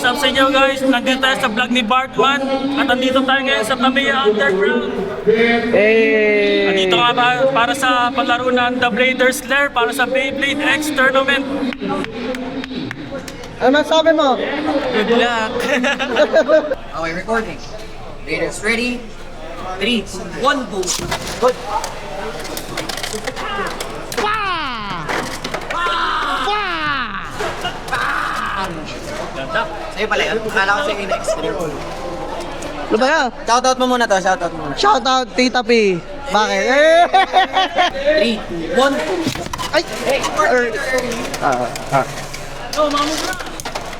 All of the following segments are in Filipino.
up sa inyo guys? Nandito tayo sa vlog ni Bartman at nandito tayo ngayon sa Tamiya Underground. Hey! Nandito nga para sa palaro ng The Bladers Lair para sa Beyblade X Tournament. Ano masabi mo? Good luck! Okay, recording. Bladers ready? 3, 1, go! Good! Sa'yo pala yun. Akala ko sa'yo yung next. Ano ba yan? Shoutout mo muna to, shoutout mo muna. Shoutout Tita P. Bakit? 3, 2, 1, go! Ay!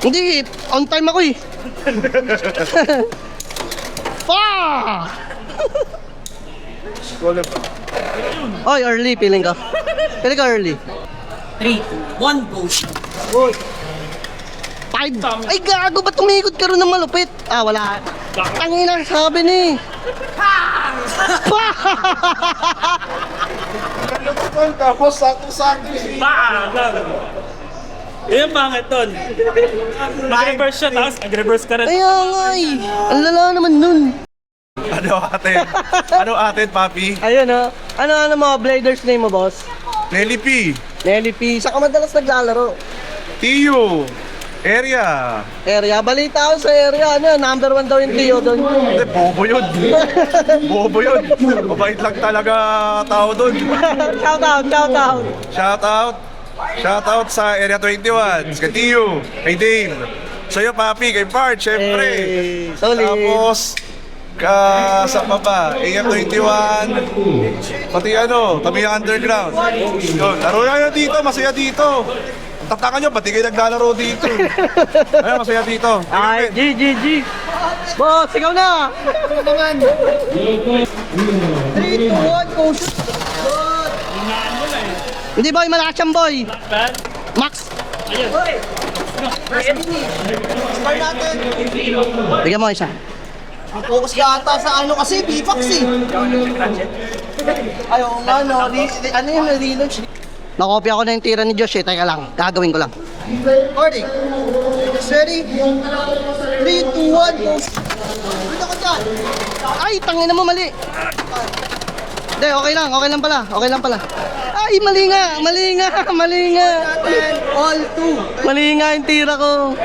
Hindi, on time ako eh. Oy, early feeling ko. Feeling ko early. 3, 2, 1, go! 5. Ay gago, ba't tumikot ka rin ng malupit? Ah, wala. Tangina, sabi ni. Tapos sakto-sakto. Yan pangit doon. Nag-reverse siya tapos nag-reverse ka rin. Kaya nga eh. Ang lala naman nun. Ano atin? Ano atin, papi? Ayun oh. Ano mga bladers name mo, boss? Nelly P. Nelly P. Saan ka madalas naglalaro? Tiyo. Area. Area. Balita ako sa area. Ano, number 1 daw yung Tio doon. Hindi, bobo yun. Bobo yun. Mabait lang talaga tao dun. Shout out, shout out. Shout out. Shout out sa Area 21. Kay Tiyo. Kay Dane. Sa'yo, papi. Kay Bart, syempre. Hey, solid. Tapos, sa baba, AM21, pati ano, Tamiya Underground. Yun, laro na dito, masaya dito. Tataka nyo, pati kayo naglalaro dito. Ayun, masaya dito. Ay, G. Boss, ikaw na. Ano naman? 3, 2, 1, go shoot. Hindi boy, malakas yan boy. Max. Start natin! Bigyan mo isa. Ang focus ka ata sa ano kasi, B-Box eh! Ayaw nga no, ano yung relaunch? Nakopya ko na yung tira ni Josh eh. Teka lang, gagawin ko lang. Recording! Ready? 3, 2, 1, go! Dito ka dyan! Ay, tangina mo mali. Hindi, okay lang pala. Ay, mali nga. All 2! Mali nga yung tira ko.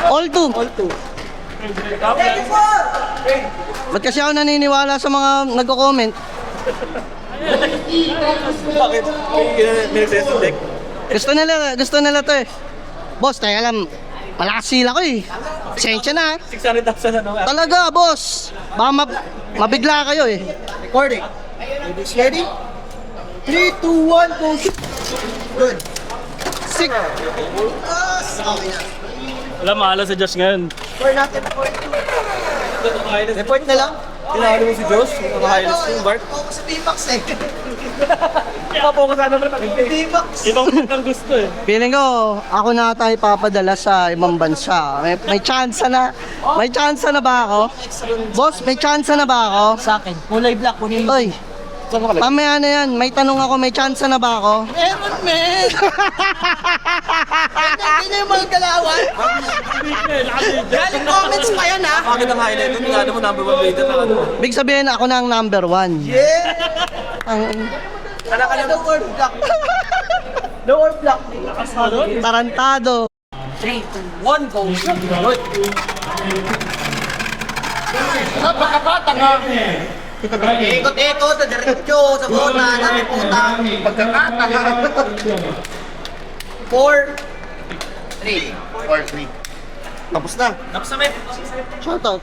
All two. Ba't kasi ako naniniwala sa mga nagko-comment? Bakit? May sensitive. Gusto nila to eh. Boss, tayo alam, malakas sila ko eh. Pasensya na. 600,000 ano? Talaga, boss. Baka mabigla kayo eh. Recording! Ready? 3, 2, 1, go! Good! Sick. Okay na. Wala, mahala sa Josh ngayon. Score natin, report 2. Report na lang. Tinawag mo si Josh? Naka-highlights yung Bart? Focus sa B-Box eh. Nakapokus na naman pag B-Box! ibang ang gusto eh. Feeling ko, ako na tayo papadala sa ibang bansa. May chance na. May chance na ba ako? Boss, may chance na ba ako? Sa akin, kulay black, kunin mo. Oy, mamaya na yan. May tanong ako, may chance na ba ako? Meron, men! Hindi yung mga galawan. Galing comments pa yan, ha? Bakit ang highlight? Ito nga mo number 1 later na ano. Big sabihin, ako na ang number 1. Yeah! Ang Anak ka na lower black. Lower black. tarantado. 3, 2, 1, go! Good! Napakabata nga. Ikot-ikot sa diretso, sa kota, namin puta. Pagkakata nga. 4, 3. Tapos na. Shoutout.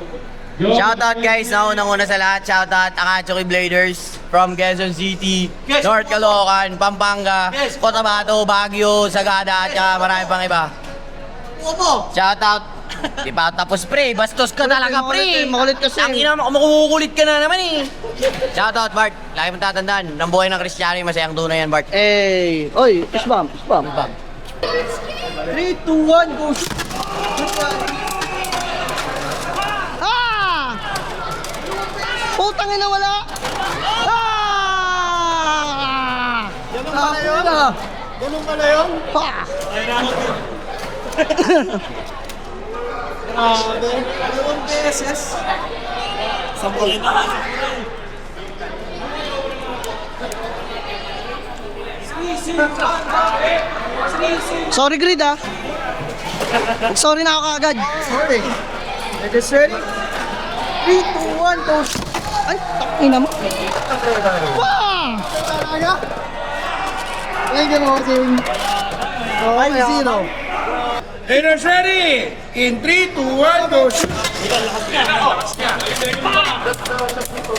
Shoutout guys, naunang-una sa lahat. Shoutout Akatsuki Bladers from Quezon City, North Caloocan, Pampanga, Cotabato, Baguio, Sagada at saka marami pang iba. Shoutout. Di pa tapos pre, bastos ka talaga pre. Makulit kasi. Ang ina mo, kumukulit ka na naman eh. Shoutout Bart, lagi mong tatandaan, ng buhay ng Kristiyano yung masayang tunay yan Bart. Eh, oy, isbam. 3, 2, 1, go! Ah! Putang ina wala. Ah! Ganun pala yun? Pa! Sorry, Grid, ah. Sorry na ako kaagad. Sorry. It is ready. 3, 2, 1, go. Ay, takina mo. Wow! Thank you, bossing. 5-0. Haters ready! In 3, 2, 1, go!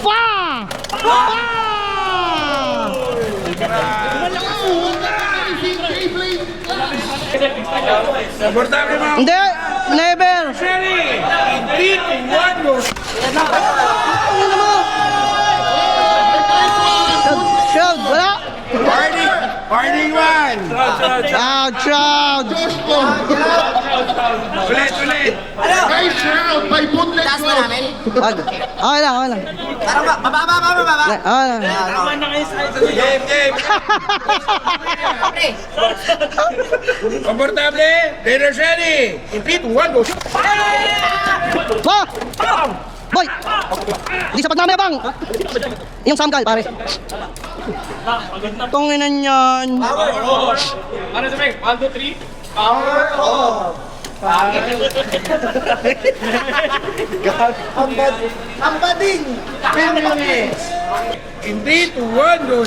Wow! Komportable mga Hindi, never. ready! In 3, 2, 1, go! Ano mo? Shield, wala. Warning! Warning one! Shroud. Ulit! Taas na namin. Wag. Okay lang, okay lang. Parang mababa. Okay lang. Game! Komportable! Haters ready! In 3, 2, 1, go! Ba! Boy! Hindi sapat namin, abang! Yung samkal, pare. Tunginan yan. Ano sa Meg? 1, 2, 3? Ambading. In 3, 2, 1, go!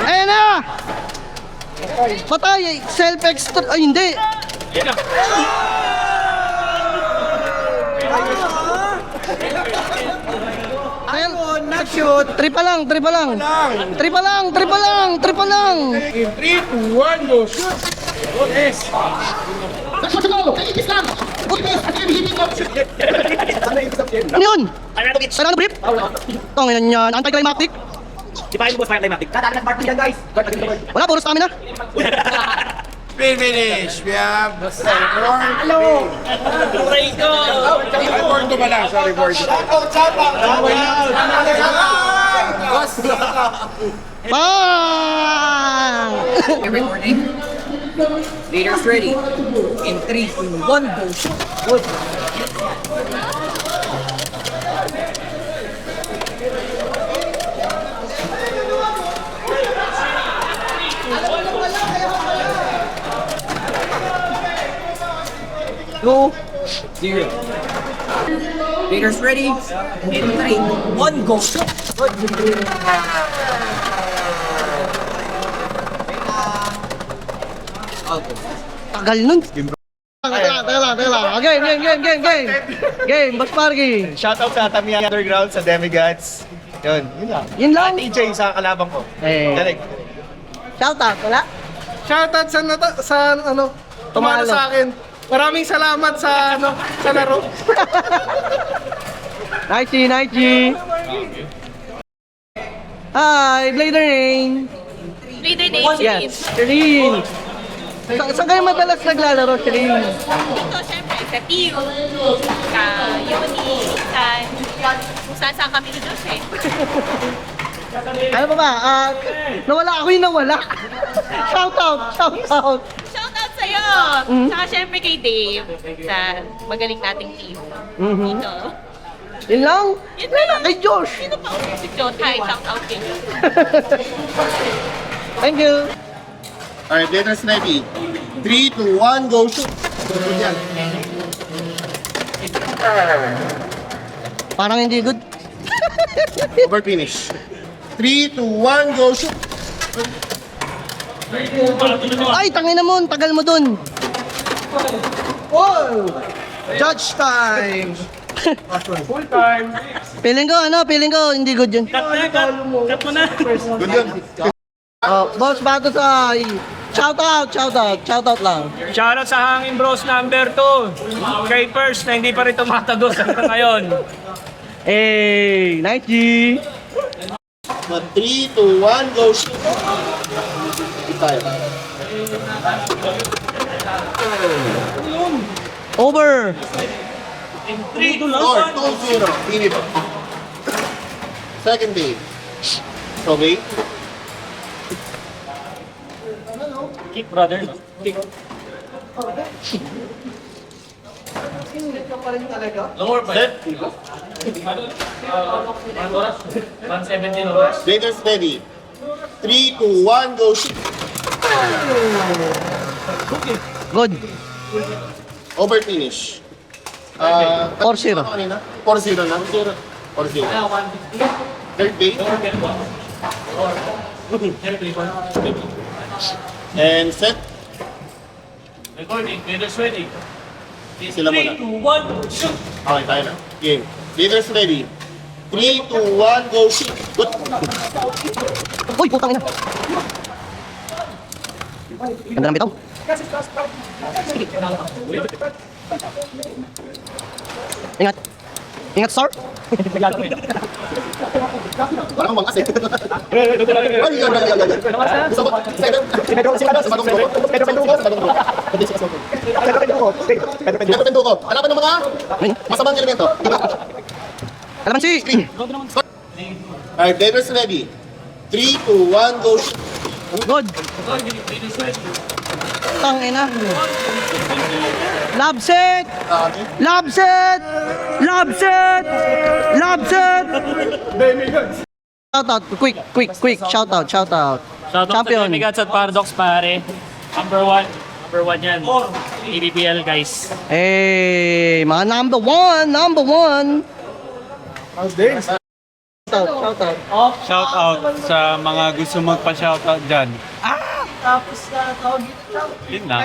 Ayan na! Patay! Self-extra... Ay, hindi! Not shoot. Tripa lang! In 3, 2, 1, go! Shoot! Ano yun? Sarado brief? Tunginan yan. Anti-climactic? Wala, puro stamina. Finish! We have Hello! Report ko pala, sorry for it. Bang! Recording. Leaders ready. In 3, 2, 1, go. Good. Go. 0. Leaders ready. In 3, 1, go. Good. Tagal nun. Teka lang. Game, Boss Parky. Shoutout sa Tamiya Underground sa Demigods. Yun lang. Yun lang. TJ sa kalabang ko. Eh. Direk. Shoutout, wala? Shoutout sa tumalo sa akin. Maraming salamat sa sa laro. Nighty. Hi, Blader Rain. Leader Nation. Yes, Shireen. Saan kayo madalas naglalaro, Shireen? Ito, syempre, sa team, sa uni, kung saan kami ni Diyos eh. Ano pa ba? Nawala ako yung nawala. Shoutout. Shoutout sa'yo! Saka syempre kay Dave, sa magaling nating team. Dito. Yun lang? Yun lang. Kay Josh. Sino pa ulit si Jot? Hi, shoutout kay Jot. Thank you. Alright, letters ready. 3, 2, 1, go shoot! Yan. Parang hindi good. Over finish. 3, 2, 1, go shoot! Ay, tangina mo, ang tagal mo dun. Oh! Judge time. Feeling ko, hindi good yun. Cut mo na. Good yun. Boss, bato sa... Shoutout lang. Shoutout sa Hangin Bros number 2. Kay First na hindi pa rin tumatagos hanggang ngayon. Hey, Night G. 3, 2, 1, go shoot! Tayo. Over. 2-0. Finish. Second day. Okay. Kick brother. Kick. Set. 170 oras. Daters ready. 3, 2, 1, go shoot. Good. Over finish. 4-0. Kanina? 4-0 na? 4-0. Third base. And set. Recording, leaders ready. Sila muna. 3, 2, 1, shoot! Okay, tayo na. Game. Leaders ready. 3, 2, 1, go shoot. Good. Uy, putang ina. Ganda ng bitaw. Ingat. Ingat, sir. Parang mangas eh. Ay, yan. Pedro Penduko. Hanapan ng mga masamang elemento. Alaman si. Alright, Daters ready. 3, 2, 1, go shoot. Good. Tang ina. Love set. Love set. Love set. Love set. Shout out. Quick. Shout out. Shoutout Champion. sa Demigats at Paradox, pare. Number one yan. EBPL, guys. Hey, mga number one. Shout out sa mga gusto magpa-shout out dyan. Yun lang.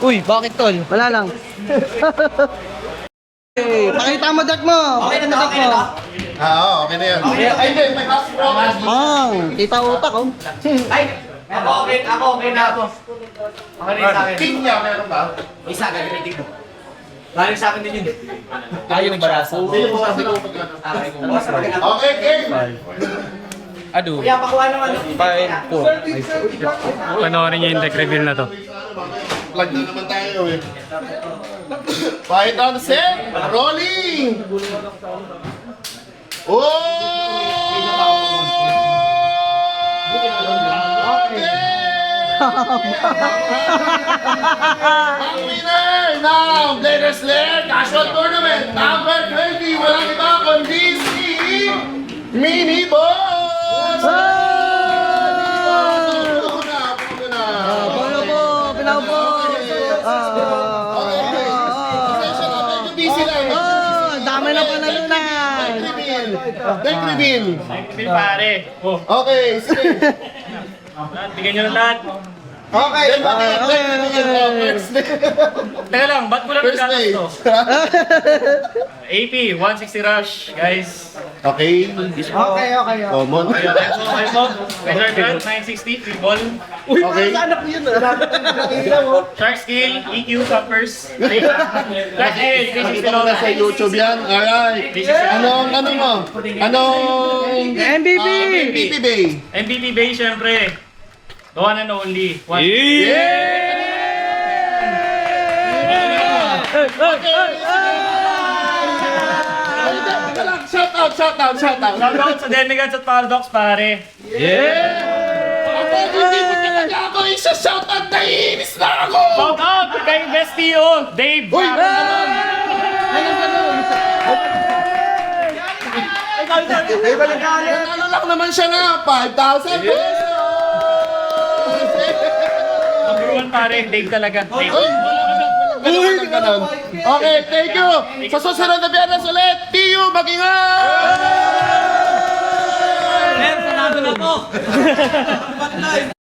Uy, bakit tol? Wala lang. Hey, pakita mo deck mo. Pakita mo deck mo. Oo, okay na yan. Ay, hindi. May house progress. Mang, kita utak oh. Ako okay na ako. Okay rin sa akin. King niya, meron ba? Isa, gagamitin ko. Galing sa akin din yun. Tayo nagbarasa. Sige po, sabi ko pag ano. Okay, game. Kaya pakuha naman. Panoorin niyo yung deck reveal na to. Plug na naman tayo eh. Fight on set. Rolling. Ang winner ng Bladers Lair Casual Tournament number 20, walang iba kundi si Mini Boss! Pinaw po. Busy lang. Dami na panalunan. Deck reveal. Reveal, pare. Oh, Okay, sige. bigyan nyo ng lahat. Okay. First day. Teka lang, ba't mo lang First day. nagkakas to? AP, 160 rush, guys. Okay. Common. Okay po. Weather gun, 960, free ball. Okay. Shark skill, EQ, toppers. Shark skill, 360 Ito ko na sa YouTube yan. Alright. Anong mo? Anong MVP. MVP Bay? MVP Bay, syempre. The one and only. Shout out. Shoutout sa Demigats at Paradox, pare. Ako, hindi mo talaga ako isa-shout out. Naiinis na ako. Shoutout kay Bestio, Dave. Uy! Ano lang naman siya na 5,000 pesos. Number one, pare. Dave talaga. Dave. Walang ganun. Okay, thank you. Sa susunod na biyernes ulit, Tiyo, mag-ingat! Sanado na po.